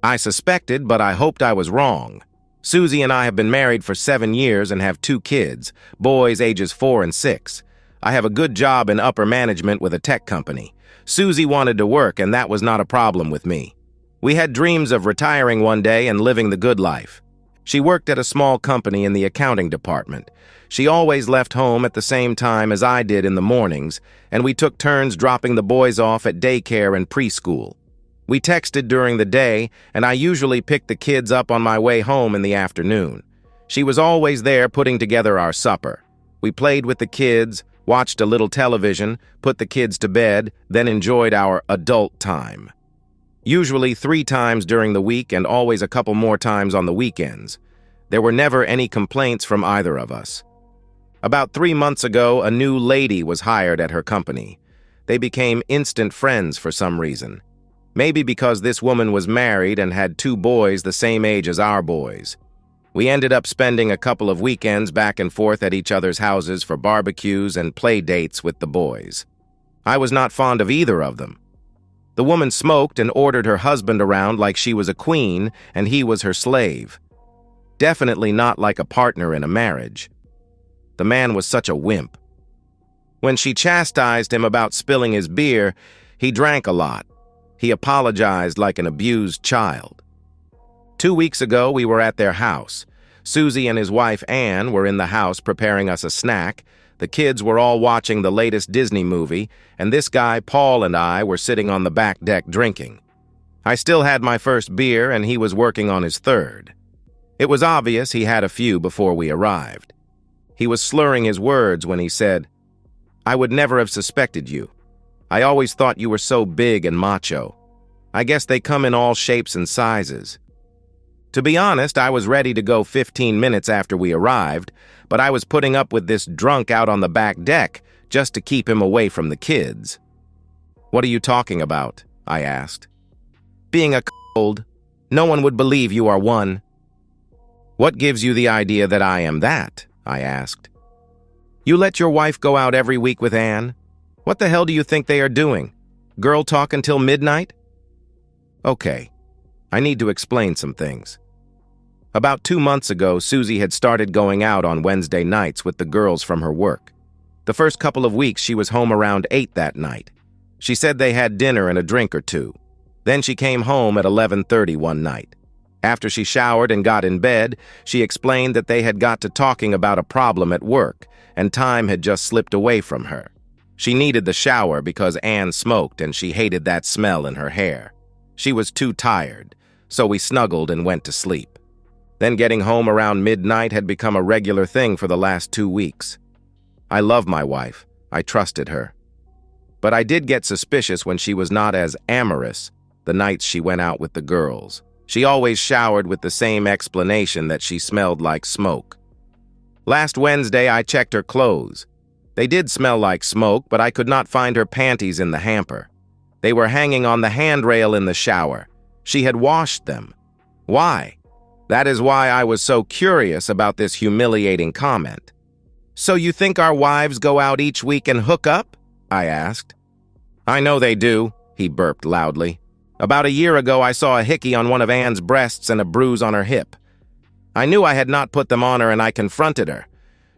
I suspected, but I hoped I was wrong. Susie and I have been married for 7 years and have 2 kids, boys ages 4 and 6. I have a good job in upper management with a tech company. Susie wanted to work, and that was not a problem with me. We had dreams of retiring one day and living the good life. She worked at a small company in the accounting department. She always left home at the same time as I did in the mornings, and we took turns dropping the boys off at daycare and preschool. We texted during the day, and I usually picked the kids up on my way home in the afternoon. She was always there putting together our supper. We played with the kids, watched a little television, put the kids to bed, then enjoyed our adult time. Usually 3 times during the week and always a couple more times on the weekends. There were never any complaints from either of us. About 3 months ago, a new lady was hired at her company. They became instant friends for some reason. Maybe because this woman was married and had 2 boys the same age as our boys. We ended up spending a couple of weekends back and forth at each other's houses for barbecues and play dates with the boys. I was not fond of either of them. The woman smoked and ordered her husband around like she was a queen and he was her slave. Definitely not like a partner in a marriage. The man was such a wimp. When she chastised him about spilling his beer, he drank a lot. He apologized like an abused child. 2 weeks ago, we were at their house. Susie and his wife, Anne, were in the house preparing us a snack. The kids were all watching the latest Disney movie, and this guy, Paul, and I were sitting on the back deck drinking. I still had my first beer, and he was working on his third. It was obvious he had a few before we arrived. He was slurring his words when he said, "I would never have suspected you. I always thought you were so big and macho. I guess they come in all shapes and sizes." To be honest, I was ready to go 15 minutes after we arrived, but I was putting up with this drunk out on the back deck just to keep him away from the kids. "What are you talking about?" I asked. "Being a c***old. No one would believe you are one." "What gives you the idea that I am that?" I asked. "You let your wife go out every week with Anne? What the hell do you think they are doing? Girl talk until midnight?" Okay, I need to explain some things. About 2 months ago, Susie had started going out on Wednesday nights with the girls from her work. The first couple of weeks, she was home around 8 that night. She said they had dinner and a drink or two. Then she came home at 11:30 one night. After she showered and got in bed, she explained that they had got to talking about a problem at work, and time had just slipped away from her. She needed the shower because Anne smoked and she hated that smell in her hair. She was too tired, so we snuggled and went to sleep. Then getting home around midnight had become a regular thing for the last 2 weeks. I love my wife. I trusted her. But I did get suspicious when she was not as amorous the nights she went out with the girls. She always showered with the same explanation that she smelled like smoke. Last Wednesday, I checked her clothes. They did smell like smoke, but I could not find her panties in the hamper. They were hanging on the handrail in the shower. She had washed them. Why? That is why I was so curious about this humiliating comment. "So you think our wives go out each week and hook up?" I asked. "I know they do," he burped loudly. "About a year ago, I saw a hickey on one of Anne's breasts and a bruise on her hip. I knew I had not put them on her and I confronted her.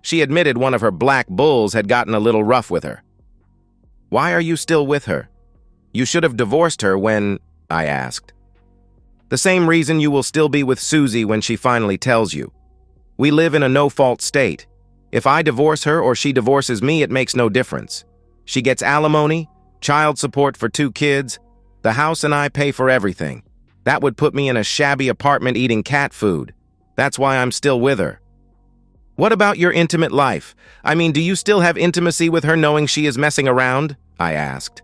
She admitted one of her black bulls had gotten a little rough with her." "Why are you still with her? You should have divorced her when," I asked. "The same reason you will still be with Susie when she finally tells you. We live in a no-fault state. If I divorce her or she divorces me, it makes no difference. She gets alimony, child support for 2 kids, the house and I pay for everything. That would put me in a shabby apartment eating cat food. That's why I'm still with her." "What about your intimate life? I mean, do you still have intimacy with her knowing she is messing around?" I asked.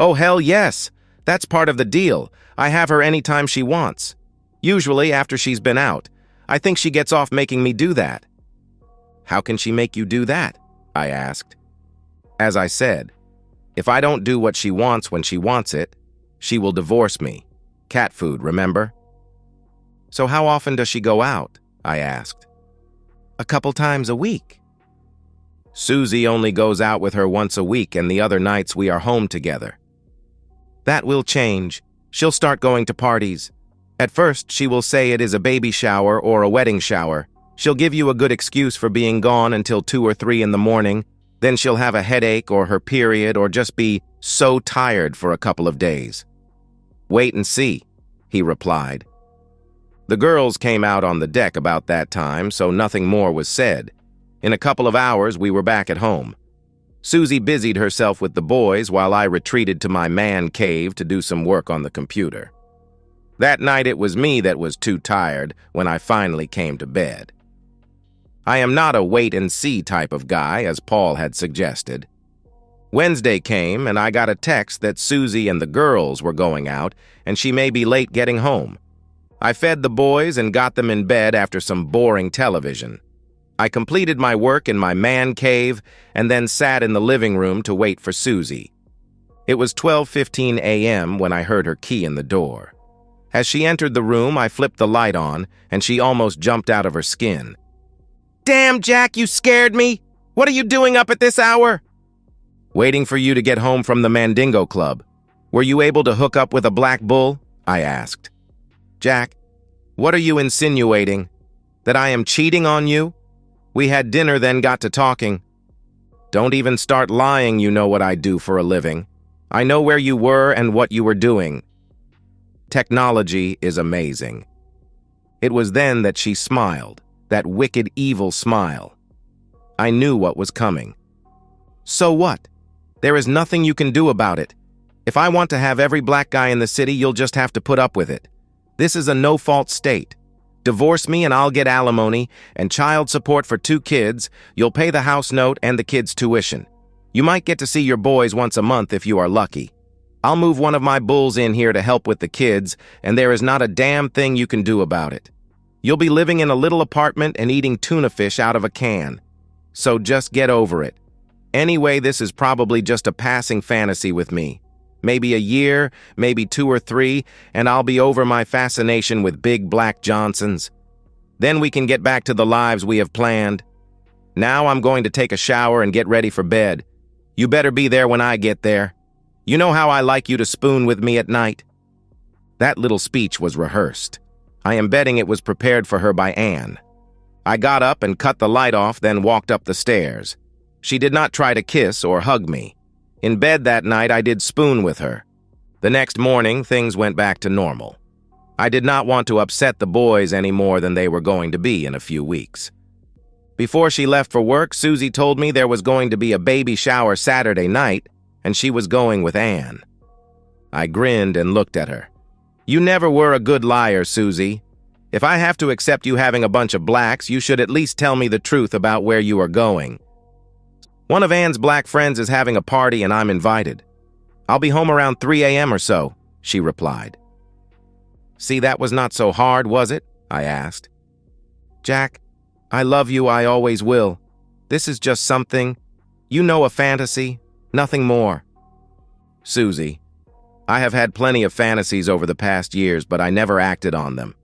"Oh, hell yes. That's part of the deal. I have her anytime she wants. Usually after she's been out. I think she gets off making me do that." "How can she make you do that?" I asked. "As I said, if I don't do what she wants when she wants it, she will divorce me. Cat food, remember?" "So how often does she go out?" I asked. "A couple times a week." "Susie only goes out with her once a week, and the other nights we are home together." "That will change. She'll start going to parties. At first, she will say it is a baby shower or a wedding shower. She'll give you a good excuse for being gone until 2 or 3 in the morning. Then she'll have a headache or her period or just be so tired for a couple of days. Wait and see, he replied. The girls came out on the deck about that time, so nothing more was said. In a couple of hours, we were back at home. Susie busied herself with the boys while I retreated to my man cave to do some work on the computer. That night it was me that was too tired when I finally came to bed. I am not a wait-and-see type of guy, as Paul had suggested. Wednesday came, and I got a text that Susie and the girls were going out, and she may be late getting home. I fed the boys and got them in bed after some boring television. I completed my work in my man cave and then sat in the living room to wait for Susie. It was 12:15 a.m. when I heard her key in the door. As she entered the room, I flipped the light on, and she almost jumped out of her skin. "Damn, Jack, you scared me! What are you doing up at this hour?" "Waiting for you to get home from the Mandingo Club. Were you able to hook up with a black bull?" I asked. "Jack, what are you insinuating? That I am cheating on you? We had dinner, then got to talking." "Don't even start lying. You know what I do for a living. I know where you were and what you were doing." Technology is amazing. It was then that she smiled, that wicked, evil smile. I knew what was coming. "So what? There is nothing you can do about it. If I want to have every black guy in the city, you'll just have to put up with it. This is a no-fault state. Divorce me and I'll get alimony and child support for 2 kids. You'll pay the house note and the kids' tuition. You might get to see your boys once a month if you are lucky. I'll move one of my bulls in here to help with the kids, and there is not a damn thing you can do about it. You'll be living in a little apartment and eating tuna fish out of a can. So just get over it. Anyway, this is probably just a passing fantasy with me. Maybe a year, maybe 2 or 3, and I'll be over my fascination with big black Johnsons. Then we can get back to the lives we have planned. Now I'm going to take a shower and get ready for bed. You better be there when I get there. You know how I like you to spoon with me at night." That little speech was rehearsed. I am betting it was prepared for her by Anne. I got up and cut the light off, then walked up the stairs. She did not try to kiss or hug me. In bed that night, I did spoon with her. The next morning, things went back to normal. I did not want to upset the boys any more than they were going to be in a few weeks. Before she left for work, Susie told me there was going to be a baby shower Saturday night, and she was going with Anne. I grinned and looked at her. "You never were a good liar, Susie. If I have to accept you having a bunch of blacks, you should at least tell me the truth about where you are going." "One of Anne's black friends is having a party and I'm invited. I'll be home around 3 a.m. or so," she replied. "See, that was not so hard, was it?" I asked. "Jack, I love you, I always will. This is just something, you know, a fantasy, nothing more." "Susie, I have had plenty of fantasies over the past years, but I never acted on them.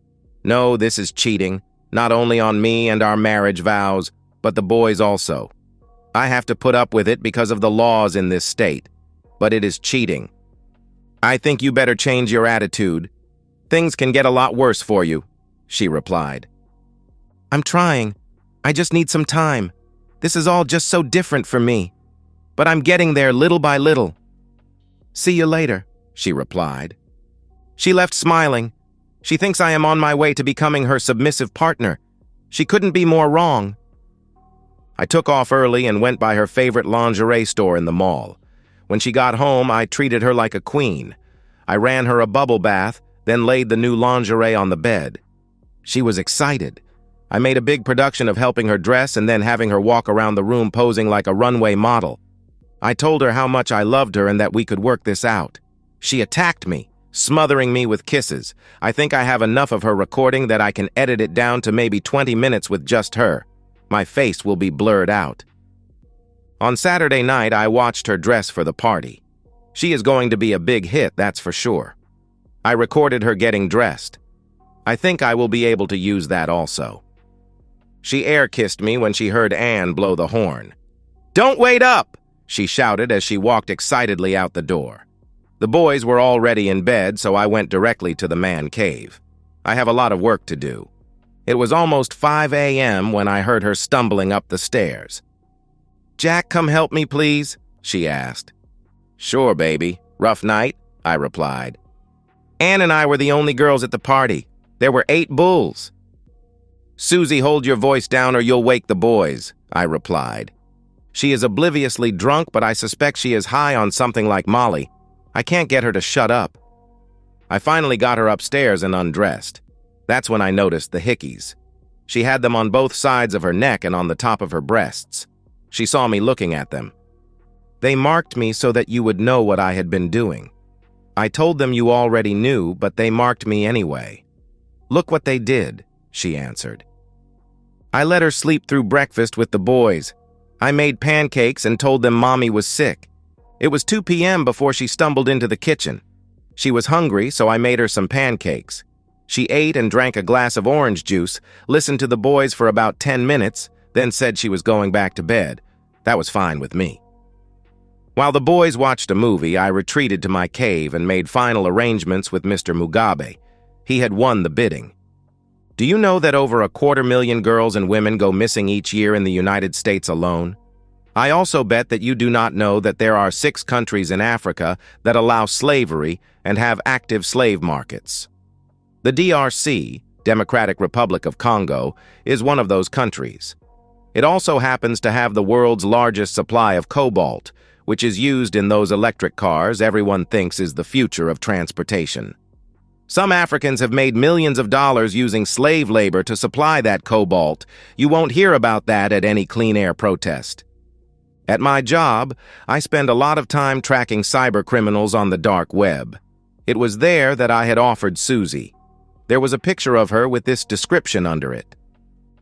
No, this is cheating, not only on me and our marriage vows, but the boys also. I have to put up with it because of the laws in this state, but it is cheating. I think you better change your attitude. Things can get a lot worse for you," she replied. "I'm trying. I just need some time. This is all just so different for me. But I'm getting there little by little." "See you later," she replied. She left smiling. She thinks I am on my way to becoming her submissive partner. She couldn't be more wrong. I took off early and went by her favorite lingerie store in the mall. When she got home, I treated her like a queen. I ran her a bubble bath, then laid the new lingerie on the bed. She was excited. I made a big production of helping her dress and then having her walk around the room posing like a runway model. I told her how much I loved her and that we could work this out. She attacked me, smothering me with kisses. I think I have enough of her recording that I can edit it down to maybe 20 minutes with just her. My face will be blurred out. On Saturday night, I watched her dress for the party. She is going to be a big hit, that's for sure. I recorded her getting dressed. I think I will be able to use that also. She air-kissed me when she heard Anne blow the horn. "Don't wait up!" she shouted as she walked excitedly out the door. The boys were already in bed, so I went directly to the man cave. I have a lot of work to do. It was almost 5 a.m. when I heard her stumbling up the stairs. "Jack, come help me, please," she asked. "Sure, baby. Rough night?" I replied. "Ann and I were the only girls at the party. There were 8 bulls." "Susie, hold your voice down or you'll wake the boys," I replied. She is obliviously drunk, but I suspect she is high on something like Molly. I can't get her to shut up. I finally got her upstairs and undressed. That's when I noticed the hickeys. She had them on both sides of her neck and on the top of her breasts. She saw me looking at them. "They marked me so that you would know what I had been doing. I told them you already knew, but they marked me anyway." "Look what they did," she answered. "I let her sleep through breakfast with the boys. I made pancakes and told them Mommy was sick. It was 2 p.m. before she stumbled into the kitchen. She was hungry, so I made her some pancakes. She ate and drank a glass of orange juice, listened to the boys for about 10 minutes, then said she was going back to bed. That was fine with me. While the boys watched a movie, I retreated to my cave and made final arrangements with Mr. Mugabe. He had won the bidding. Do you know that over 250,000 girls and women go missing each year in the United States alone? I also bet that you do not know that there are 6 countries in Africa that allow slavery and have active slave markets. The DRC, Democratic Republic of Congo, is one of those countries. It also happens to have the world's largest supply of cobalt, which is used in those electric cars everyone thinks is the future of transportation. Some Africans have made millions of dollars using slave labor to supply that cobalt. You won't hear about that at any clean air protest. At my job, I spend a lot of time tracking cyber criminals on the dark web. It was there that I had offered Susie. There was a picture of her with this description under it.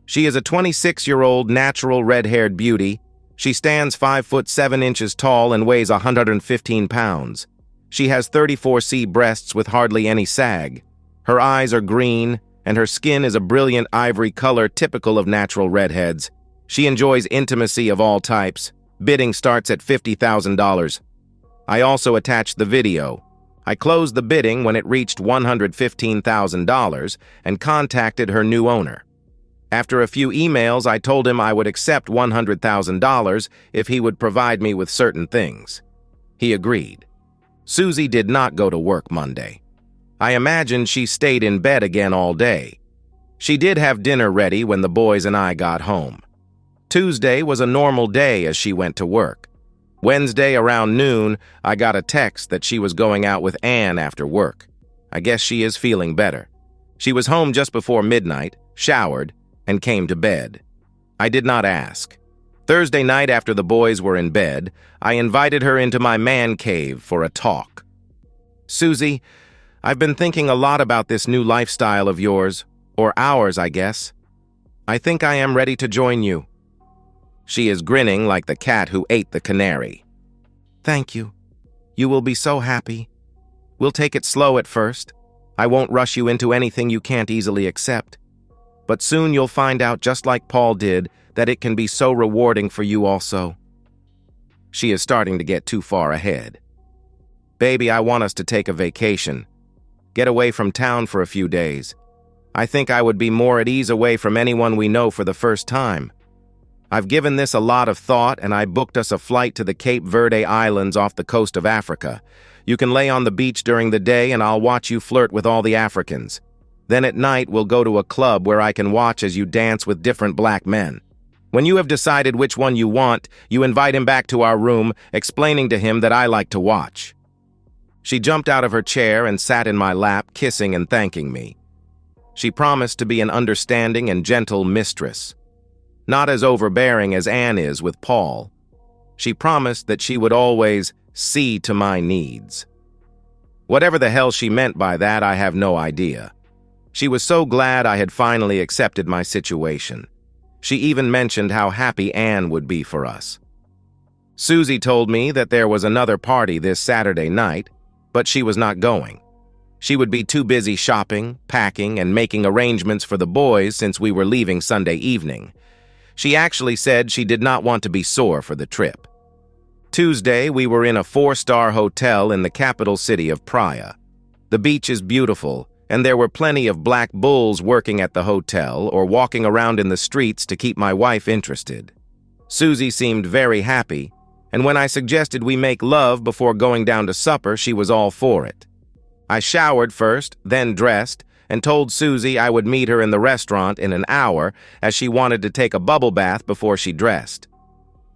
She is a 26-year-old natural red-haired beauty. She stands 5 foot 7 inches tall and weighs 115 pounds. She has 34C breasts with hardly any sag. Her eyes are green, and her skin is a brilliant ivory color typical of natural redheads. She enjoys intimacy of all types. Bidding starts at $50,000. I also attached the video. I closed the bidding when it reached $115,000 and contacted her new owner. After a few emails, I told him I would accept $100,000 if he would provide me with certain things. He agreed. Susie did not go to work Monday. I imagine she stayed in bed again all day. She did have dinner ready when the boys and I got home. Tuesday was a normal day as she went to work. Wednesday around noon, I got a text that she was going out with Ann after work. I guess she is feeling better. She was home just before midnight, showered, and came to bed. I did not ask. Thursday night after the boys were in bed, I invited her into my man cave for a talk. "Susie, I've been thinking a lot about this new lifestyle of yours, or ours, I guess. I think I am ready to join you." She is grinning like the cat who ate the canary. "Thank you. You will be so happy. We'll take it slow at first. I won't rush you into anything you can't easily accept. But soon you'll find out, just like Paul did, that it can be so rewarding for you also." She is starting to get too far ahead. "Baby, I want us to take a vacation. Get away from town for a few days. I think I would be more at ease away from anyone we know for the first time. I've given this a lot of thought, and I booked us a flight to the Cape Verde Islands off the coast of Africa. You can lay on the beach during the day, and I'll watch you flirt with all the Africans. Then at night, we'll go to a club where I can watch as you dance with different black men. When you have decided which one you want, you invite him back to our room, explaining to him that I like to watch." She jumped out of her chair and sat in my lap, kissing and thanking me. She promised to be an understanding and gentle mistress. Not as overbearing as Ann is with Paul. She promised that she would always see to my needs. Whatever the hell she meant by that, I have no idea. She was so glad I had finally accepted my situation. She even mentioned how happy Ann would be for us. Susie told me that there was another party this Saturday night, but she was not going. She would be too busy shopping, packing, and making arrangements for the boys since we were leaving Sunday evening. She actually said she did not want to be sore for the trip. Tuesday, we were in a 4-star hotel in the capital city of Praia. The beach is beautiful, and there were plenty of black bulls working at the hotel or walking around in the streets to keep my wife interested. Susie seemed very happy, and when I suggested we make love before going down to supper, she was all for it. I showered first, then dressed, and told Susie I would meet her in the restaurant in an hour as she wanted to take a bubble bath before she dressed.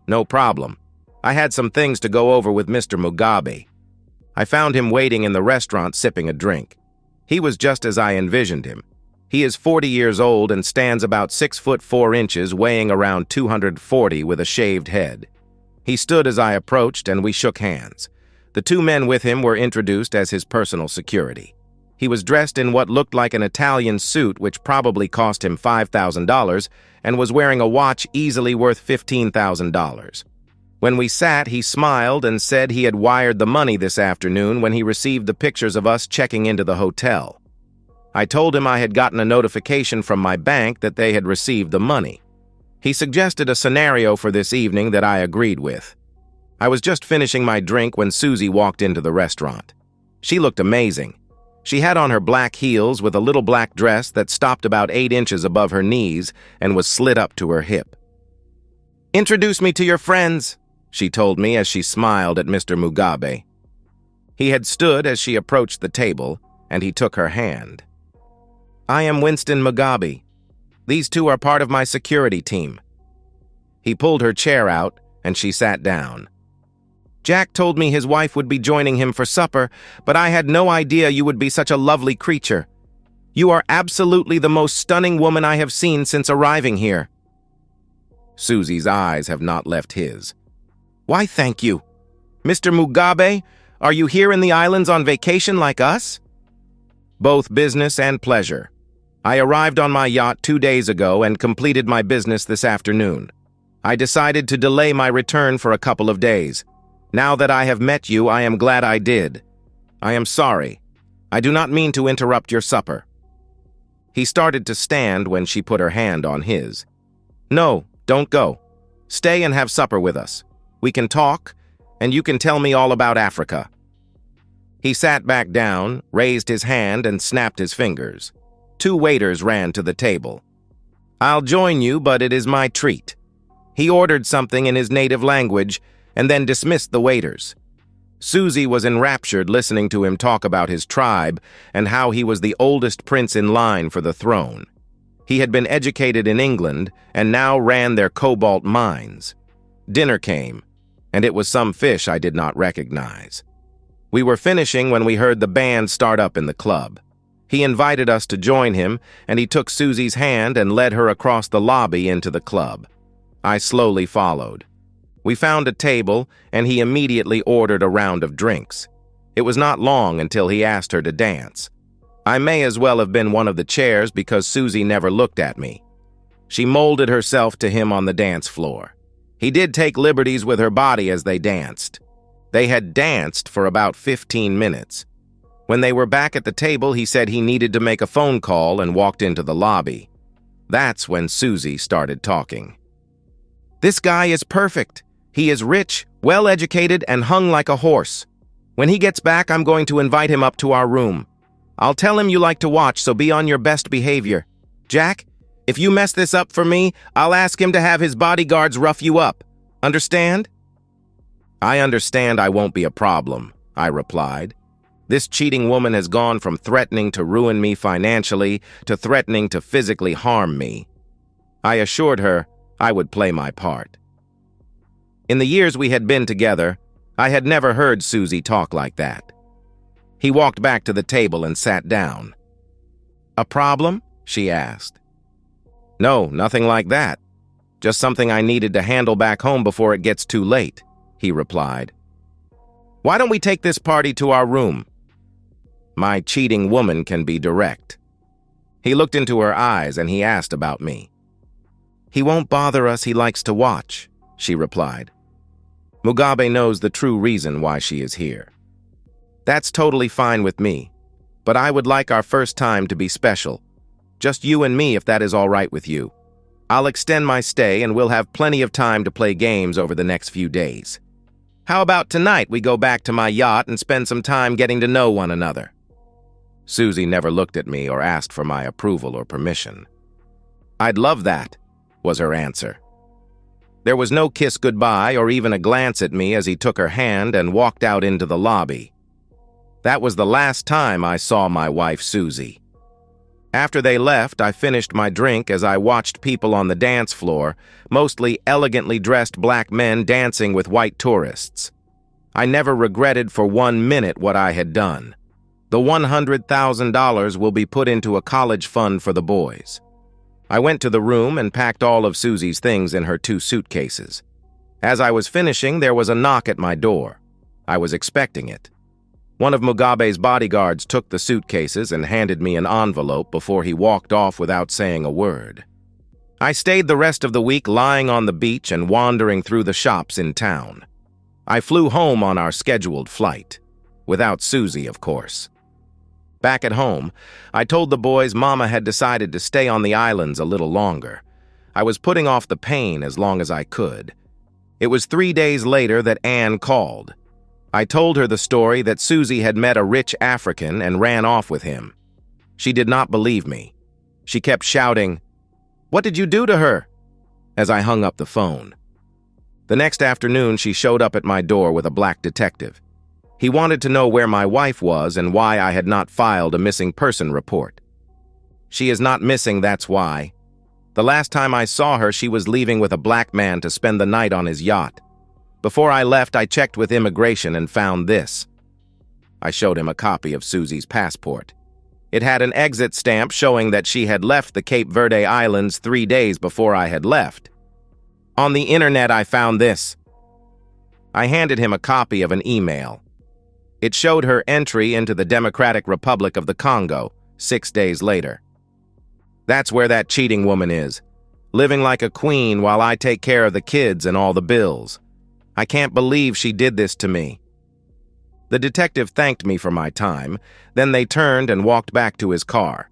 No problem. I had some things to go over with Mr. Mugabe. I found him waiting in the restaurant sipping a drink. He was just as I envisioned him. He is 40 years old and stands about 6 foot 4 inches, weighing around 240 with a shaved head. He stood as I approached and we shook hands. The 2 men with him were introduced as his personal security. He was dressed in what looked like an Italian suit which probably cost him $5,000 and was wearing a watch easily worth $15,000. When we sat, he smiled and said he had wired the money this afternoon when he received the pictures of us checking into the hotel. I told him I had gotten a notification from my bank that they had received the money. He suggested a scenario for this evening that I agreed with. I was just finishing my drink when Susie walked into the restaurant. She looked amazing. She had on her black heels with a little black dress that stopped about 8 inches above her knees and was slid up to her hip. "Introduce me to your friends," she told me as she smiled at Mr. Mugabe. He had stood as she approached the table, and he took her hand. "I am Winston Mugabe. These 2 are part of my security team." He pulled her chair out, and she sat down. "Jack told me his wife would be joining him for supper, but I had no idea you would be such a lovely creature. You are absolutely the most stunning woman I have seen since arriving here." Susie's eyes have not left his. "Why, thank you. Mr. Mugabe, are you here in the islands on vacation like us?" "Both business and pleasure. I arrived on my yacht 2 days ago and completed my business this afternoon. I decided to delay my return for a couple of days. Now that I have met you, I am glad I did. I am sorry. I do not mean to interrupt your supper." He started to stand when she put her hand on his. "No, don't go. Stay and have supper with us. We can talk, and you can tell me all about Africa." He sat back down, raised his hand, and snapped his fingers. 2 waiters ran to the table. "I'll join you, but it is my treat." He ordered something in his native language and then dismissed the waiters. Susie was enraptured listening to him talk about his tribe and how he was the oldest prince in line for the throne. He had been educated in England and now ran their cobalt mines. Dinner came, and it was some fish I did not recognize. We were finishing when we heard the band start up in the club. He invited us to join him, and he took Susie's hand and led her across the lobby into the club. I slowly followed. We found a table, and he immediately ordered a round of drinks. It was not long until he asked her to dance. I may as well have been one of the chairs because Susie never looked at me. She molded herself to him on the dance floor. He did take liberties with her body as they danced. They had danced for about 15 minutes. When they were back at the table, he said he needed to make a phone call and walked into the lobby. That's when Susie started talking. "This guy is perfect. He is rich, well-educated, and hung like a horse. When he gets back, I'm going to invite him up to our room. I'll tell him you like to watch, so be on your best behavior. Jack, if you mess this up for me, I'll ask him to have his bodyguards rough you up. Understand?" "I understand I won't be a problem," I replied. This cheating woman has gone from threatening to ruin me financially to threatening to physically harm me. I assured her I would play my part. In the years we had been together, I had never heard Susie talk like that. He walked back to the table and sat down. "A problem?" she asked. "No, nothing like that. Just something I needed to handle back home before it gets too late," he replied. "Why don't we take this party to our room?" My cheating woman can be direct. He looked into her eyes and he asked about me. "He won't bother us, he likes to watch," she replied. Mugabe knows the true reason why she is here. "That's totally fine with me, but I would like our first time to be special. Just you and me if that is all right with you. I'll extend my stay and we'll have plenty of time to play games over the next few days. How about tonight we go back to my yacht and spend some time getting to know one another?" Susie never looked at me or asked for my approval or permission. "I'd love that," was her answer. There was no kiss goodbye or even a glance at me as he took her hand and walked out into the lobby. That was the last time I saw my wife, Susie. After they left, I finished my drink as I watched people on the dance floor, mostly elegantly dressed black men dancing with white tourists. I never regretted for 1 minute what I had done. The $100,000 will be put into a college fund for the boys. I went to the room and packed all of Susie's things in her 2 suitcases. As I was finishing, there was a knock at my door. I was expecting it. One of Mugabe's bodyguards took the suitcases and handed me an envelope before he walked off without saying a word. I stayed the rest of the week lying on the beach and wandering through the shops in town. I flew home on our scheduled flight. Without Susie, of course. Back at home, I told the boys Mama had decided to stay on the islands a little longer. I was putting off the pain as long as I could. It was 3 days later that Anne called. I told her the story that Susie had met a rich African and ran off with him. She did not believe me. She kept shouting, "What did you do to her?" as I hung up the phone. The next afternoon, she showed up at my door with a black detective. He wanted to know where my wife was and why I had not filed a missing person report. "She is not missing, that's why. The last time I saw her, she was leaving with a black man to spend the night on his yacht. Before I left, I checked with immigration and found this." I showed him a copy of Susie's passport. It had an exit stamp showing that she had left the Cape Verde Islands 3 days before I had left. "On the internet, I found this." I handed him a copy of an email. It showed her entry into the Democratic Republic of the Congo 6 days later. "That's where that cheating woman is, living like a queen while I take care of the kids and all the bills. I can't believe she did this to me." The detective thanked me for my time, then they turned and walked back to his car.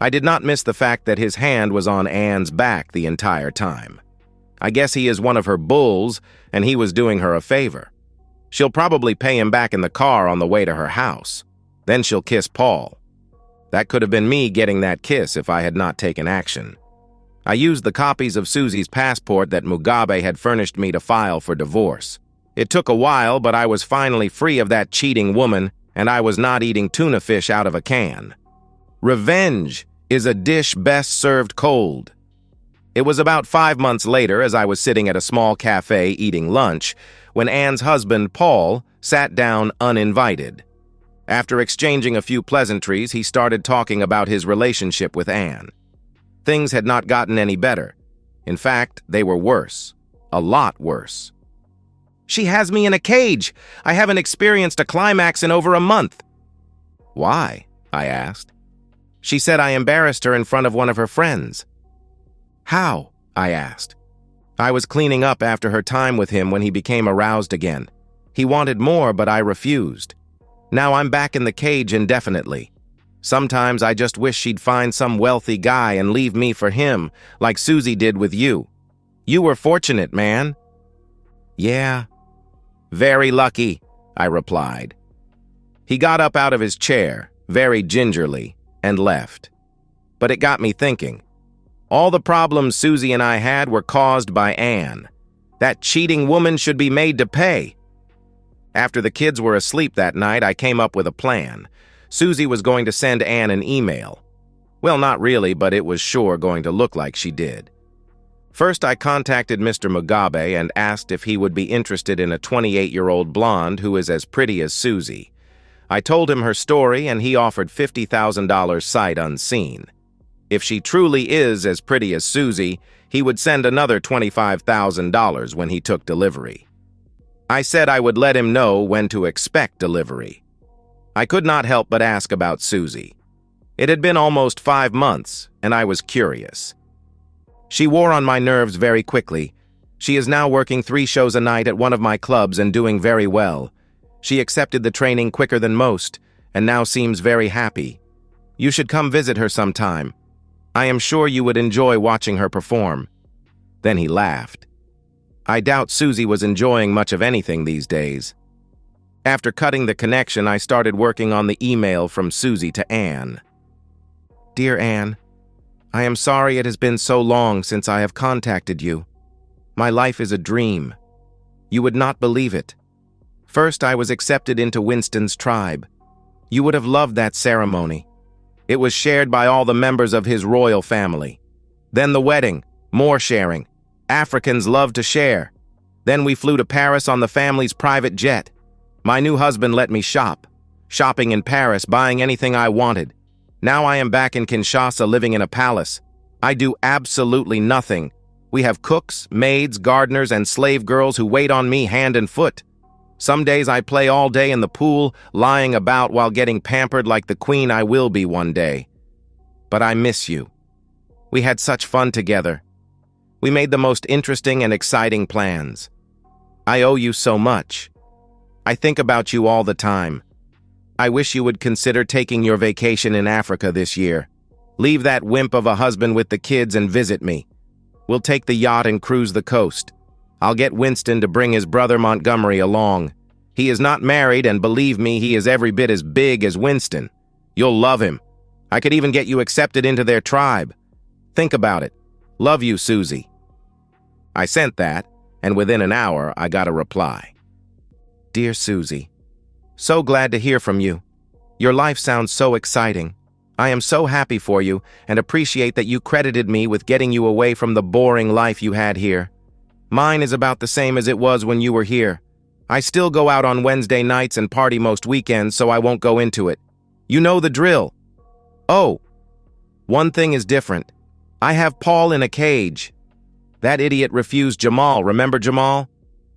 I did not miss the fact that his hand was on Anne's back the entire time. I guess he is one of her bulls, and he was doing her a favor. She'll probably pay him back in the car on the way to her house. Then she'll kiss Paul. That could have been me getting that kiss if I had not taken action. I used the copies of Susie's passport that Mugabe had furnished me to file for divorce. It took a while, but I was finally free of that cheating woman, and I was not eating tuna fish out of a can. Revenge is a dish best served cold. It was about 5 months later, as I was sitting at a small cafe eating lunch, when Anne's husband, Paul, sat down uninvited. After exchanging a few pleasantries, he started talking about his relationship with Anne. Things had not gotten any better. In fact, they were worse. A lot worse. "She has me in a cage. I haven't experienced a climax in over a month." "Why?" I asked. "She said I embarrassed her in front of one of her friends." "How?" I asked. "I was cleaning up after her time with him when he became aroused again. He wanted more, but I refused. Now I'm back in the cage indefinitely. Sometimes I just wish she'd find some wealthy guy and leave me for him, like Susie did with you. You were fortunate, man." "Yeah." "Very lucky," I replied. He got up out of his chair, very gingerly, and left. But it got me thinking. All the problems Susie and I had were caused by Anne. That cheating woman should be made to pay. After the kids were asleep that night, I came up with a plan. Susie was going to send Anne an email. Well, not really, but it was sure going to look like she did. First, I contacted Mr. Mugabe and asked if he would be interested in a 28-year-old blonde who is as pretty as Susie. I told him her story, and he offered $50,000 sight unseen. If she truly is as pretty as Susie, he would send another $25,000 when he took delivery. I said I would let him know when to expect delivery. I could not help but ask about Susie. It had been almost 5 months, and I was curious. She wore on my nerves very quickly. She is now working 3 shows a night at one of my clubs and doing very well. She accepted the training quicker than most, and now seems very happy. You should come visit her sometime. I am sure you would enjoy watching her perform." Then he laughed. I doubt Susie was enjoying much of anything these days. After cutting the connection, I started working on the email from Susie to Anne. Dear Anne, I am sorry it has been so long since I have contacted you. My life is a dream. You would not believe it. First, I was accepted into Winston's tribe. You would have loved that ceremony. It was shared by all the members of his royal family. Then the wedding, more sharing. Africans love to share. Then we flew to Paris on the family's private jet. My new husband let me shop. Shopping in Paris, buying anything I wanted. Now I am back in Kinshasa living in a palace. I do absolutely nothing. We have cooks, maids, gardeners, and slave girls who wait on me hand and foot. Some days I play all day in the pool, lying about while getting pampered like the queen I will be one day. But I miss you. We had such fun together. We made the most interesting and exciting plans. I owe you so much. I think about you all the time. I wish you would consider taking your vacation in Africa this year. Leave that wimp of a husband with the kids and visit me. We'll take the yacht and cruise the coast. I'll get Winston to bring his brother Montgomery along. He is not married, and believe me, he is every bit as big as Winston. You'll love him. I could even get you accepted into their tribe. Think about it. Love you, Susie. I sent that, and within an hour, I got a reply. Dear Susie, so glad to hear from you. Your life sounds so exciting. I am so happy for you and appreciate that you credited me with getting you away from the boring life you had here. Mine is about the same as it was when you were here. I still go out on Wednesday nights and party most weekends, so I won't go into it. You know the drill. Oh, one thing is different. I have Paul in a cage. That idiot refused Jamal. Remember Jamal?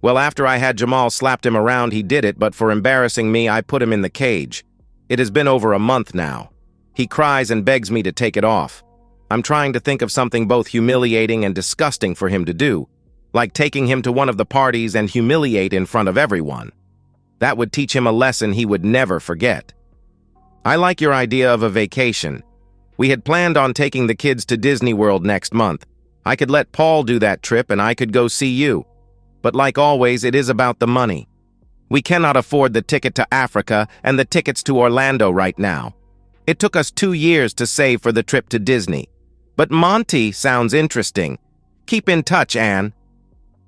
Well, after I had Jamal slapped him around, he did it, but for embarrassing me, I put him in the cage. It has been over a month now. He cries and begs me to take it off. I'm trying to think of something both humiliating and disgusting for him to do, like taking him to one of the parties and humiliate in front of everyone. That would teach him a lesson he would never forget. I like your idea of a vacation. We had planned on taking the kids to Disney World next month. I could let Paul do that trip and I could go see you. But like always, it is about the money. We cannot afford the ticket to Africa and the tickets to Orlando right now. It took us 2 years to save for the trip to Disney. But Monty sounds interesting. Keep in touch, Anne.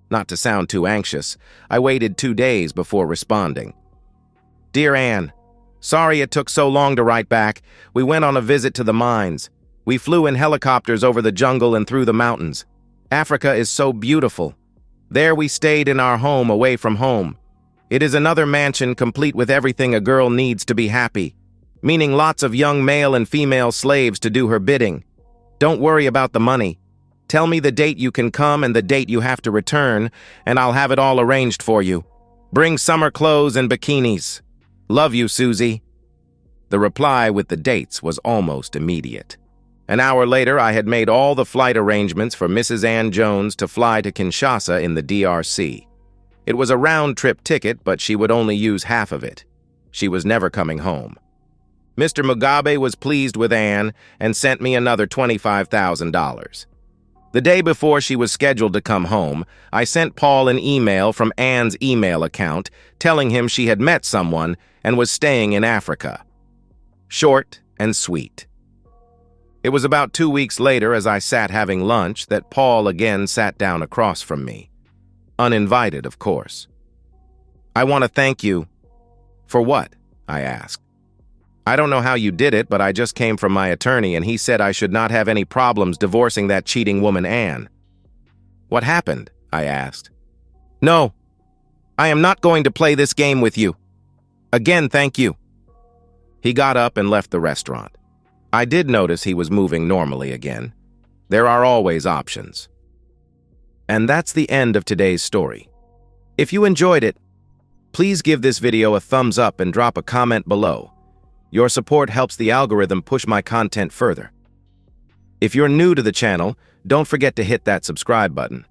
Not to sound too anxious, I waited 2 days before responding. Dear Anne, sorry it took so long to write back. We went on a visit to the mines. We flew in helicopters over the jungle and through the mountains. Africa is so beautiful. There we stayed in our home away from home. It is another mansion complete with everything a girl needs to be happy, meaning lots of young male and female slaves to do her bidding. Don't worry about the money. Tell me the date you can come and the date you have to return, and I'll have it all arranged for you. Bring summer clothes and bikinis. Love you, Susie. The reply with the dates was almost immediate. An hour later, I had made all the flight arrangements for Mrs. Ann Jones to fly to Kinshasa in the DRC. It was a round-trip ticket, but she would only use half of it. She was never coming home. Mr. Mugabe was pleased with Anne and sent me another $25,000. The day before she was scheduled to come home, I sent Paul an email from Anne's email account telling him she had met someone and was staying in Africa. Short and sweet. It was about 2 weeks later, as I sat having lunch, that Paul again sat down across from me. Uninvited, of course. I want to thank you. For what? I asked. I don't know how you did it, but I just came from my attorney and he said I should not have any problems divorcing that cheating woman, Anne. What happened? I asked. No, I am not going to play this game with you. Again, thank you. He got up and left the restaurant. I did notice he was moving normally again. There are always options. And that's the end of today's story. If you enjoyed it, please give this video a thumbs up and drop a comment below. Your support helps the algorithm push my content further. If you're new to the channel, don't forget to hit that subscribe button.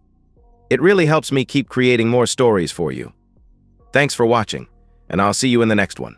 It really helps me keep creating more stories for you. Thanks for watching, and I'll see you in the next one.